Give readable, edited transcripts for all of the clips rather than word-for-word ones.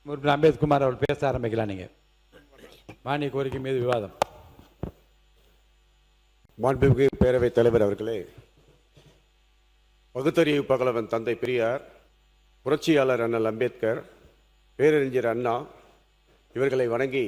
அம்பேத்குமார் அவர்கள் பேச ஆரம்பிக்கலாம். நீங்க மானிய கோரிக்கை மீது விவாதம். மாண்புமிகு பேரவைத் தலைவர் அவர்களே, பகுத்தறிவு பகலவன் தந்தை பெரியார், புரட்சியாளர் அண்ணல் அம்பேத்கர், பேரறிஞர் அண்ணா இவர்களை வணங்கி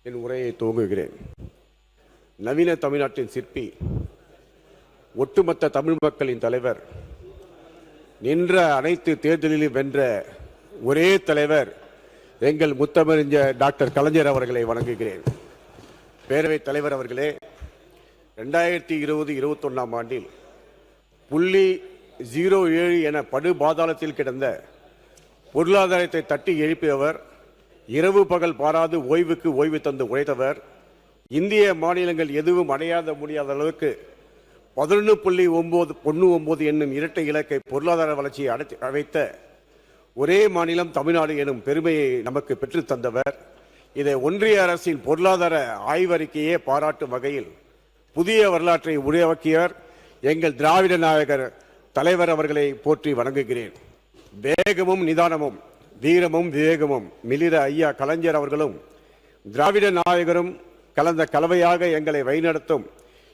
என் உரையை துவங்குகிறேன். நவீன தமிழ்நாட்டின் சிற்பி, ஒட்டுமொத்த தமிழ் மக்களின் தலைவர், நின்ற அனைத்து தேர்தலிலும் வென்ற ஒரே தலைவர் எங்கள் முத்தமிழறிஞர் டாக்டர் கலைஞர் அவர்களை வணங்குகிறேன். பேரவைத் தலைவர் அவர்களே, 2020-21 ஆண்டில் 0.07 என படு பாதாளத்தில் கிடந்த பொருளாதாரத்தை தட்டி எழுப்பியவர், இரவு பகல் பாராது ஓய்வுக்கு ஓய்வு தந்து உழைத்தவர், இந்திய மாநிலங்கள் எதுவும் அடையாத முடியாத அளவுக்கு 11.9 என்னும் இரட்டை இலக்கை பொருளாதார வளர்ச்சியை அடைத்த ஒரே மாநிலம் தமிழ்நாடு எனும் பெருமையை நமக்கு பெற்றுத் தந்தவர். இதை ஒன்றிய அரசின் பொருளாதார ஆய்வறிக்கையே பாராட்டும் வகையில் புதிய வரலாற்றை உருவாக்கியவர் எங்கள் திராவிட நாயகர் தலைவர் அவர்களை போற்றி வணங்குகிறேன். வேகமும் நிதானமும் வீரமும் விவேகமும் மிளிர ஐயா கலைஞர் அவர்களும் திராவிட நாயகரும் கலந்த கலவையாக எங்களை வழிநடத்தும்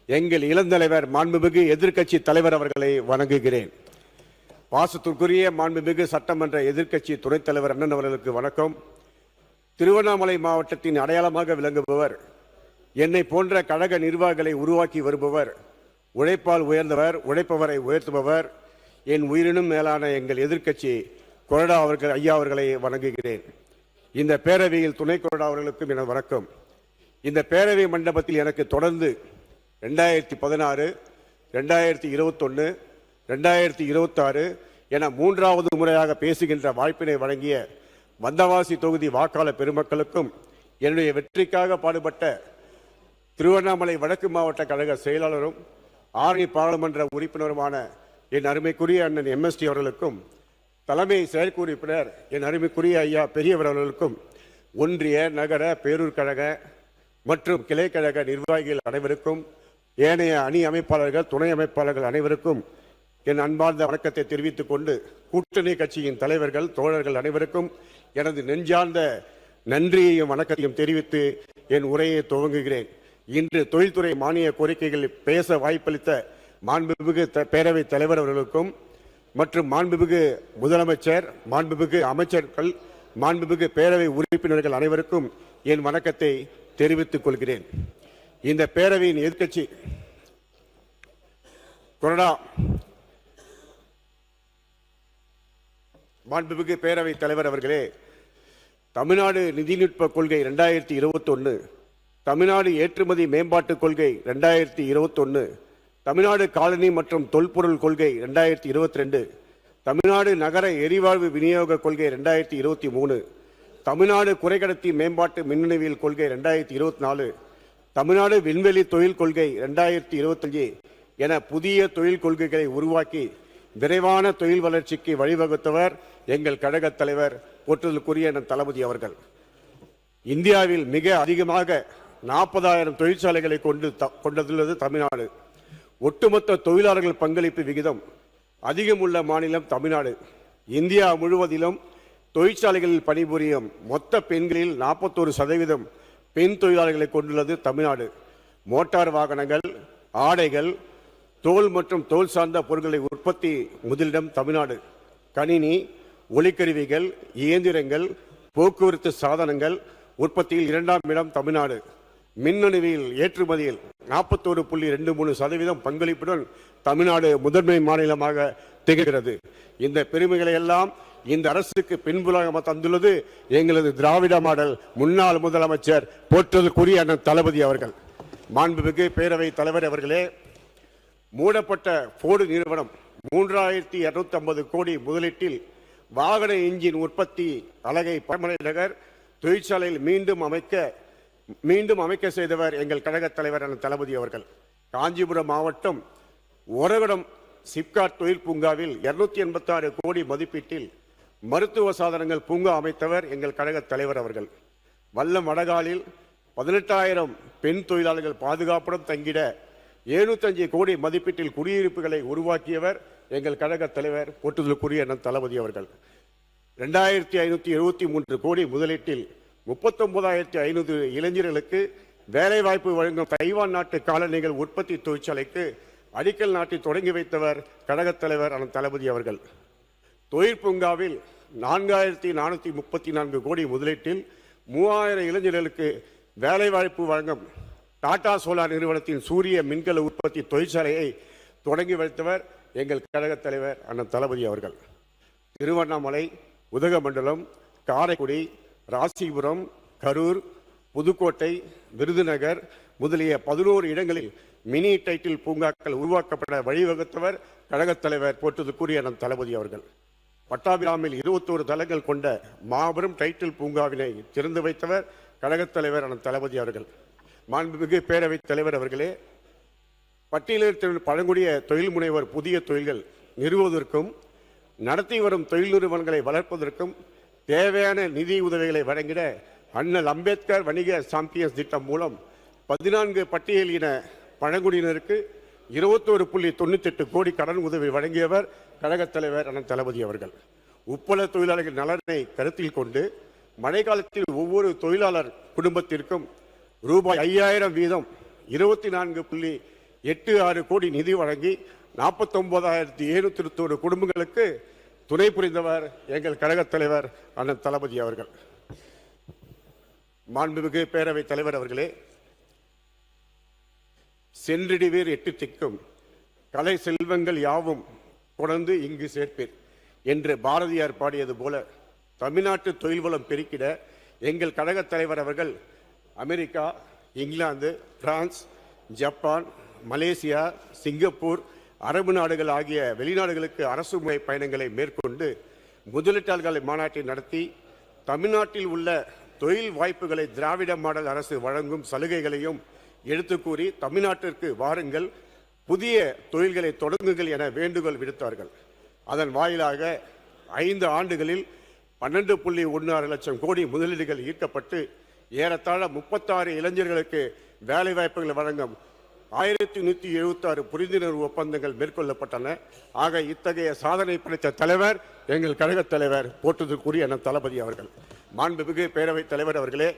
எங்கள் இளந்தலைவர் மாண்புமிகு எதிர்க்கட்சி தலைவர் அவர்களை வணங்குகிறேன். பாசத்திற்குரிய மாண்புமிகு சட்டமன்ற எதிர்க்கட்சி துணைத் தலைவர் அண்ணன் அவர்களுக்கு வணக்கம். திருவண்ணாமலை மாவட்டத்தின் அடையாளமாக விளங்குபவர், என்னை போன்ற கழக நிர்வாகிகளை உருவாக்கி வருபவர், உழைப்பால் உயர்ந்தவர், உழைப்பவரை உயர்த்துபவர், என் உயிரினும் மேலான எங்கள் எதிர்க்கட்சி கொறடா அவர்கள் ஐயா அவர்களை வணங்குகிறேன். இந்த பேரவையில் துணை கொறடா அவர்களுக்கும் என வணக்கம். இந்த பேரவை மண்டபத்தில் எனக்கு தொடர்ந்து 2016, 2021, 2026 என மூன்றாவது முறையாக பேசுகின்ற வாய்ப்பினை வழங்கிய வந்தவாசி தொகுதி வாக்காளர் பெருமக்களுக்கும், என்னுடைய வெற்றிக்காக பாடுபட்ட திருவண்ணாமலை வடக்கு மாவட்ட கழக செயலாளரும் ஆரணி பாராளுமன்ற உறுப்பினருமான என் அருமைக்குரிய அண்ணன் MST அவர்களுக்கும், தலைமை செயற்குழு உறுப்பினர் என் அருமைக்குரிய ஐயா பெரியவர் அவர்களுக்கும், ஒன்றிய நகர பேரூர் கழக மற்றும் கிளை கழக நிர்வாகிகள் அனைவருக்கும், ஏனைய அணி அமைப்பாளர்கள் துணை அமைப்பாளர்கள் அனைவருக்கும் என் அன்பார்ந்த வணக்கத்தை தெரிவித்துக் கொண்டு, கூட்டணி கட்சியின் தலைவர்கள் தோழர்கள் அனைவருக்கும் எனது நெஞ்சார்ந்த நன்றியையும் வணக்கத்தையும் தெரிவித்து என் உரையை துவங்குகிறேன். இன்று தொழில்துறை மானிய கோரிக்கைகள் பேச வாய்ப்பளித்த மாண்புமிகு பேரவைத் தலைவர் அவர்களுக்கும் மற்றும் மாண்புமிகு முதலமைச்சர், மாண்புமிகு அமைச்சர்கள், மாண்புமிகு பேரவை உறுப்பினர்கள் அனைவருக்கும் என் வணக்கத்தை தெரிவித்துக் கொள்கிறேன். இந்த பேரவையின் எதிர்க்கட்சி கொறடா மாண்புமிகு பேரவைத் தலைவர் அவர்களே, தமிழ்நாடு நிதிநுட்ப கொள்கை 2021, தமிழ்நாடு ஏற்றுமதி மேம்பாட்டுக் கொள்கை 2021, தமிழ்நாடு காலனி மற்றும் தொல்பொருள் கொள்கை 2022, தமிழ்நாடு நகர எரிவாயு விநியோக கொள்கை 2023, தமிழ்நாடு குறைக்கடத்தி மேம்பாட்டு மின்னணுவியல் கொள்கை 2024, தமிழ்நாடு விண்வெளி தொழில் கொள்கை 2025 என புதிய தொழில் கொள்கைகளை உருவாக்கி விரைவான தொழில் வளர்ச்சிக்கு வழிவகுத்தவர் எங்கள் கழக தலைவர் போற்றுதலுக்குரிய தளபதி அவர்கள். இந்தியாவில் மிக அதிகமாக 40,000 தொழிற்சாலைகளை கொண்டுள்ளது தமிழ்நாடு. ஒட்டுமொத்த தொழிலாளர்கள் பங்களிப்பு விகிதம் அதிகம் உள்ள மாநிலம் தமிழ்நாடு. இந்தியா முழுவதிலும் தொழிற்சாலைகளில் பணிபுரியும் மொத்த பெண்களில் 41% பெண் தொழிலாளர்களை கொண்டுள்ளது தமிழ்நாடு. மோட்டார் வாகனங்கள், ஆடைகள், தோல் மற்றும் தோல் சார்ந்த பொருட்களை உற்பத்தி முதலிடம் தமிழ்நாடு. கணினி, ஒலிக்கருவிகள், இயந்திரங்கள், போக்குவரத்து சாதனங்கள் உற்பத்தியில் 2ஆம் இடம் தமிழ்நாடு. மின்னணுவியல் ஏற்றுமதியில் 41.23% பங்களிப்புடன் தமிழ்நாடு முதன்மை மாநிலமாக திகழ்கிறது. இந்த பெருமைகளை எல்லாம் இந்த அரசுக்கு பின்புலமாக தந்துள்ளது எங்களது திராவிட மாடல் முன்னாள் முதலமைச்சர் போற்றுதலுக்குரிய அண்ணன் தளபதி அவர்கள். மாண்புமிகு பேரவை தலைவர் அவர்களே, மூடப்பட்ட போர்டு நிறுவனம் 3250 கோடி முதலீட்டில் வாகன இன்ஜின் உற்பத்தி அலகை பரமலை நகர் தொழிற்சாலையில் மீண்டும் அமைக்க செய்தவர் எங்கள் கழக தலைவர் அண்ணன் தளபதி அவர்கள். காஞ்சிபுரம் மாவட்டம் ஒரகடம் சிப்காட் தொழில் பூங்காவில் 286 கோடி மதிப்பீட்டில் மருத்துவ சாதனங்கள் பூங்கா அமைத்தவர் எங்கள் கழக தலைவர் அவர்கள். வல்லம் வடகாலில் 18,000 பெண் தொழிலாளர்கள் பாதுகாப்புடன் தங்கிட 705 கோடி மதிப்பீட்டில் குடியிருப்புகளை உருவாக்கியவர் எங்கள் கழக தலைவர் போற்றுதலுக்குரிய தளபதி அவர்கள். 2573 கோடி முதலீட்டில் 39,500 இளைஞர்களுக்கு வேலைவாய்ப்பு வழங்கும் தைவான் நாட்டு காலணிகள் உற்பத்தி தொழிற்சாலைக்கு அடிக்கல் நாட்டி தொடங்கி வைத்தவர் கழகத் தலைவர் அண்ணன் தளபதி அவர்கள். தொழிற்பூங்காவில் 4,434 கோடி முதலீட்டில் 3000 இளைஞர்களுக்கு வேலைவாய்ப்பு வழங்கும் டாடா சோலார் நிறுவனத்தின் சூரிய மின்கல உற்பத்தி தொழிற்சாலையை தொடங்கி வைத்தவர் எங்கள் கழகத் தலைவர் அண்ணன் தளபதி அவர்கள். திருவண்ணாமலை, உதகமண்டலம், காரைக்குடி, ராசிபுரம், கரூர், புதுக்கோட்டை, விருதுநகர் முதலிய 11 இடங்களில் மினி டைட்டில் பூங்காக்கள் உருவாக்கப்பட வழிவகுத்தவர் கழகத் தலைவர் போற்றுதற்குரிய நம் தளபதி அவர்கள். பட்டாபிராமில் 21 தளங்கள் கொண்ட மாபெரும் டைட்டில் பூங்காவினை திறந்து வைத்தவர் கழகத் தலைவர் நம் தளபதி அவர்கள். மாண்புமிகு பேரவைத் தலைவர் அவர்களே, பட்டியலில் பழங்குடிய தொழில் முனைவர் புதிய தொழில்கள் நிறுவுவதற்கும் நடத்தி வரும் தொழில் நிறுவனங்களை வளர்ப்பதற்கும் தேவையான நிதி உதவிகளை வழங்கிட அண்ணல் அம்பேத்கர் வணிக சாம்பியன்ஸ் திட்டம் மூலம் 14 பட்டியலின பழங்குடியினருக்கு 21.98 கோடி கடன் உதவி வழங்கியவர் கழகத் தலைவர் அண்ணன் தளபதி அவர்கள். உப்பள தொழிலாளர்கள் நலனை கருத்தில் கொண்டு மழைக்காலத்தில் ஒவ்வொரு தொழிலாளர் குடும்பத்திற்கும் ரூபாய் 5000 வீதம் 24.86 கோடி நிதி வழங்கி 49,701 குடும்பங்களுக்கு துணை புரிந்தவர் எங்கள் கழகத் தலைவர் அண்ணன் தளபதி அவர்கள். மாண்புமிகு பேரவைத் தலைவர் அவர்களே, சென்றிடுவீர் 8 திக்கும் கலை செல்வங்கள் யாவும் கொணர்ந்து இங்கு சேர்ப்பீர் என்று பாரதியார் பாடியது போல தமிழ்நாட்டு தொழில் வளம் பெருக்கிட எங்கள் கழகத் தலைவர் அவர்கள் America, England, France, Japan, Malaysia, Singapore, அரபு நாடுகள் ஆகிய வெளிநாடுகளுக்கு அரசு முறை பயணங்களை மேற்கொண்டு முதலீட்டாளர்களை மாநாட்டை நடத்தி தமிழ்நாட்டில் உள்ள தொழில் வாய்ப்புகளை திராவிட மாடல் அரசு வழங்கும் சலுகைகளையும் எடுத்து கூறி தமிழ்நாட்டிற்கு வாருங்கள், புதிய தொழில்களை தொடங்குங்கள் என வேண்டுகோள் விடுத்தார்கள். அதன் வாயிலாக 5 ஆண்டுகளில் 12.16 லட்சம் கோடி முதலீடுகள் ஈர்க்கப்பட்டு ஏறத்தாழ 36 இளைஞர்களுக்கு வேலைவாய்ப்புகள் வழங்கும் 1176 புரிந்துணர்வு ஒப்பந்தங்கள் மேற்கொள்ளப்பட்டன. ஆக இத்தகைய சாதனை படைத்த தலைவர் எங்கள் கழகத் தலைவர் போற்றுதற்குரிய அண்ணன் தளபதி அவர்கள். மாண்புமிகு பேரவைத் தலைவர் அவர்களே,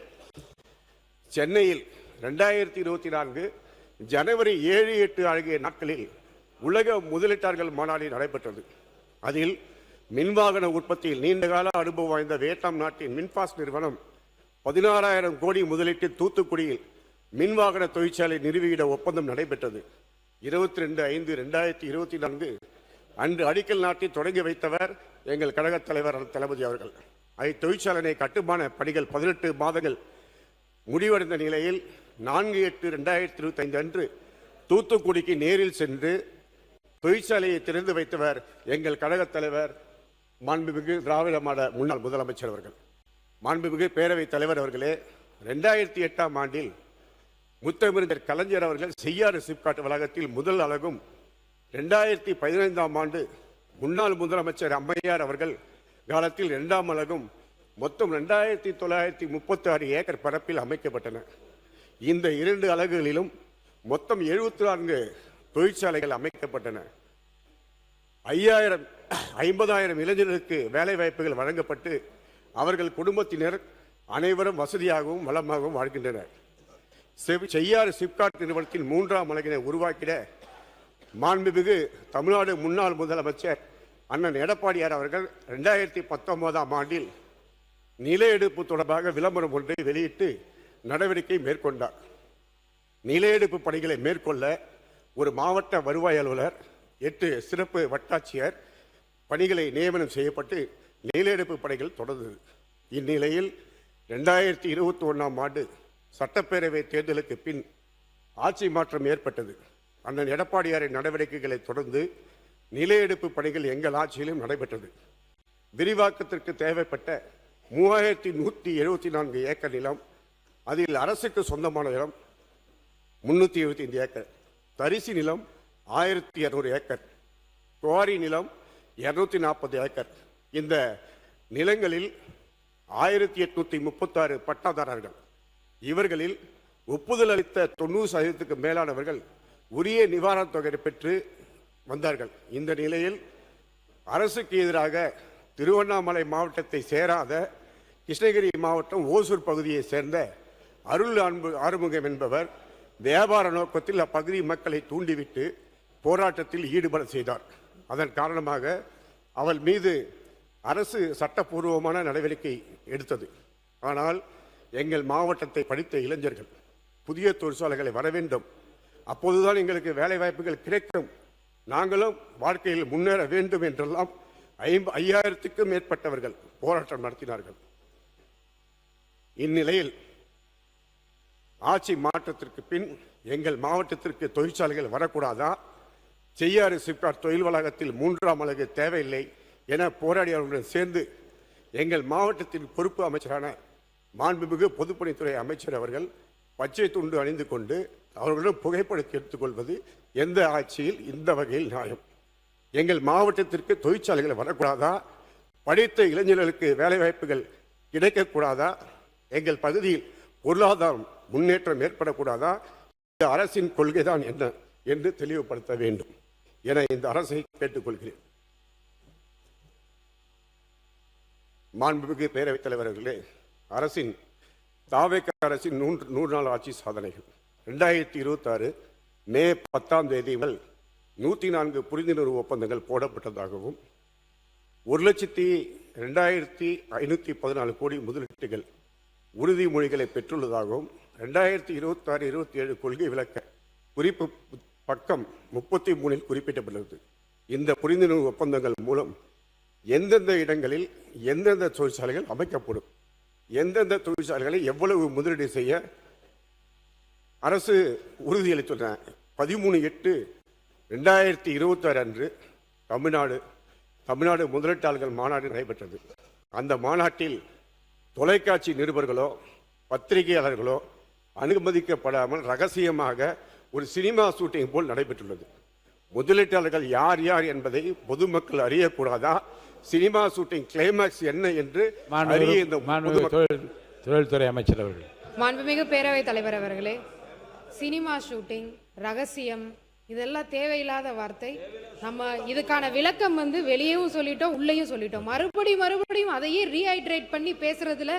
சென்னையில் 2024 ஜனவரி 7, 8 ஆகிய நாட்களில் உலக முதலீட்டாளர்கள் மாநாடு நடைபெற்றது. அதில் மின்வாகன உற்பத்தியில் நீண்டகால அனுபவம் வாய்ந்த வியட்நாம் நாட்டின் மின்பாஸ் நிறுவனம் 16,000 கோடி முதலீட்டில் தூத்துக்குடியில் மின்வாகன தொழிற்சாலை நிறுவியிட ஒப்பந்தம் நடைபெற்றது. 22/5/2024 அன்று அடிக்கல் நாட்டி தொடங்கி வைத்தவர் எங்கள் கழகத் தலைவர் தளபதி அவர்கள். தொழிற்சாலை கட்டுமான பணிகள் 18 மாதங்கள் முடிவடைந்த நிலையில் 4/8/2025 அன்று தூத்துக்குடிக்கு நேரில் சென்று தொழிற்சாலையை திறந்து வைத்தவர் எங்கள் கழகத் தலைவர் மாண்புமிகு திராவிட மாடல் முன்னாள் முதலமைச்சர் அவர்கள். மாண்புமிகு பேரவைத் தலைவர் அவர்களே, 2008ஆம் ஆண்டில் முத்தமிழர் கலைஞர் அவர்கள் செய்யாறு சிப்காட் வளாகத்தில் முதல் அலகும் 2015ஆம் ஆண்டு முன்னாள் முதலமைச்சர் அம்மையார் அவர்கள் காலத்தில் 2ஆம் அலகும் மொத்தம் 2936 ஏக்கர் பரப்பில் அமைக்கப்பட்டன. இந்த 2 அலகுகளிலும் மொத்தம் 74 தொழிற்சாலைகள் அமைக்கப்பட்டன. 50,000 இளைஞர்களுக்கு வேலை வாய்ப்புகள் வழங்கப்பட்டு அவர்கள் குடும்பத்தினர் அனைவரும் வசதியாகவும் வளமாகவும் வாழ்கின்றனர். செய்யாறு சிப்காட் நிறுவனத்தின் 3ஆம் அலகினை உருவாக்கிட மாண்புமிகு தமிழ்நாடு முன்னாள் முதலமைச்சர் அண்ணன் எடப்பாடியார் அவர்கள் 2019ஆம் ஆண்டில் நில எடுப்பு தொடர்பாக விளம்பரம் ஒன்றை வெளியிட்டு நடவடிக்கை மேற்கொண்டார். நில எடுப்பு பணிகளை மேற்கொள்ள ஒரு மாவட்ட வருவாய் அலுவலர், 8 சிறப்பு வட்டாட்சியர் பணிகளை நியமனம் செய்யப்பட்டு நில எடுப்பு பணிகள் தொடர்ந்தது. இந்நிலையில் 2021ஆம் ஆண்டு சட்டப்பேரவை தேர்தலுக்கு பின் ஆட்சி மாற்றம் ஏற்பட்டது. அண்ணன் எடப்பாடியாரின் நடவடிக்கைகளை தொடர்ந்து நில எடுப்பு பணிகள் எங்கள் ஆட்சியிலும் நடைபெற்றது. விரிவாக்கத்திற்கு தேவைப்பட்ட 3174 ஏக்கர் நிலம், அதில் அரசுக்கு சொந்தமான நிலம் 325 ஏக்கர், தரிசு நிலம் 1200 ஏக்கர், குவாரி நிலம் 240 ஏக்கர். இந்த நிலங்களில் 1836 பட்டாதாரர்கள், இவர்களில் ஒப்புதல் அளித்த 90% மேலானவர்கள் உரிய நிவாரணத் தொகை பெற்று வந்தார்கள். இந்த நிலையில் அரசுக்கு எதிராக திருவண்ணாமலை மாவட்டத்தை சேராத கிருஷ்ணகிரி மாவட்டம் ஓசூர் பகுதியை சேர்ந்த அருள் ஆறுமுகம் என்பவர் வியாபார நோக்கத்தில் அப்பகுதி மக்களை தூண்டிவிட்டு போராட்டத்தில் ஈடுபட செய்தார். அதன் காரணமாக அவள் மீது அரசு சட்டப்பூர்வமான நடவடிக்கை எடுத்தது. ஆனால் எங்கள் மாவட்டத்தை படித்த இளைஞர்கள் புதிய தொழிற்சாலைகளை வர வேண்டும், அப்போதுதான் எங்களுக்கு வேலை வாய்ப்புகள் கிடைக்கும், நாங்களும் வாழ்க்கையில் முன்னேற வேண்டும் என்றெல்லாம் 5000க்கும் மேற்பட்டவர்கள் போராட்டம் நடத்தினார்கள். இந்நிலையில் ஆட்சி மாற்றத்திற்கு பின் எங்கள் மாவட்டத்திற்கு தொழிற்சாலைகள் வரக்கூடாதா, செய்யாறு சிப்காட் தொழில் வளாகத்தில் 3ஆம் அலகு தேவையில்லை என போராடியவர்களுடன் சேர்ந்து எங்கள் மாவட்டத்தின் பொறுப்பு அமைச்சரான மாண்புமிகு பொதுப்பணித்துறை அமைச்சர் அவர்கள் பச்சை துண்டு அணிந்து கொண்டு அவர்களுடன் புகைப்படத்தை எடுத்துக்கொள்வது எந்த ஆட்சியில் இந்த வகையில் நியாயம்? எங்கள் மாவட்டத்திற்கு தொழிற்சாலைகள் வரக்கூடாதா, படித்த இளைஞர்களுக்கு வேலைவாய்ப்புகள் கிடைக்கக்கூடாதா, எங்கள் பகுதியில் பொருளாதாரம் முன்னேற்றம் ஏற்படக்கூடாதா? இந்த அரசின் கொள்கைதான் என்ன என்று தெளிவுபடுத்த வேண்டும் என இந்த அரசை கேட்டுக்கொள்கிறேன். மாண்புமிகு பேரவைத் தலைவர்களே, அரசின் தாவேக அரசின் 100 நாள் ஆட்சி சாதனைகள் 2026 மே 10ஆம் தேதி முதல் 104 புரிந்துணர்வு ஒப்பந்தங்கள் போடப்பட்டதாகவும் 1,02,514 கோடி முதலீட்டுகள் உறுதிமொழிகளை பெற்றுள்ளதாகவும் 2026-27 கொள்கை விளக்க குறிப்பு பக்கம் 33 குறிப்பிடப்பட்டுள்ளது. இந்த புரிந்துணர்வு ஒப்பந்தங்கள் மூலம் எந்தெந்த இடங்களில் எந்தெந்த தொழிற்சாலைகள் அமைக்கப்படும், எந்தெந்த தொழிற்சாலைகளை எவ்வளவு முதலீடு செய்ய அரசு உறுதியளித்துள்ளன. 13/8/2026 அன்று தமிழ்நாடு முதலீட்டாளர்கள் மாநாடு நடைபெற்றது. அந்த மாநாட்டில் தொலைக்காட்சி நிருபர்களோ பத்திரிகையாளர்களோ அனுமதிக்கப்படாமல் ரகசியமாக ஒரு சினிமா ஷூட்டிங் போல் நடைபெற்றுள்ளது. முதலீட்டாளர்கள் யார் யார் என்பதை பொதுமக்கள் அறியக்கூடாதா? சினிமா ஷூட்டிங் கிளைமாக்ஸ் என்ன என்று தொழில்துறை அமைச்சர் அவர்கள். மாண்புமிகு பேரவைத் தலைவர் அவர்களே, சினிமா ஷூட்டிங், ரகசியம், இதெல்லாம் தேவையில்லாத வார்த்தை. நம்ம இதுக்கான விளக்கம் வெளியேவும் சொல்லிட்டோம், உள்ளேயும் சொல்லிட்டோம். மறுபடியும் அதையே ரீஹைட்ரேட் பண்ணி பேசுறதுல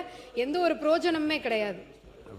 எந்த ஒரு பிரயோஜனமுமே கிடையாது.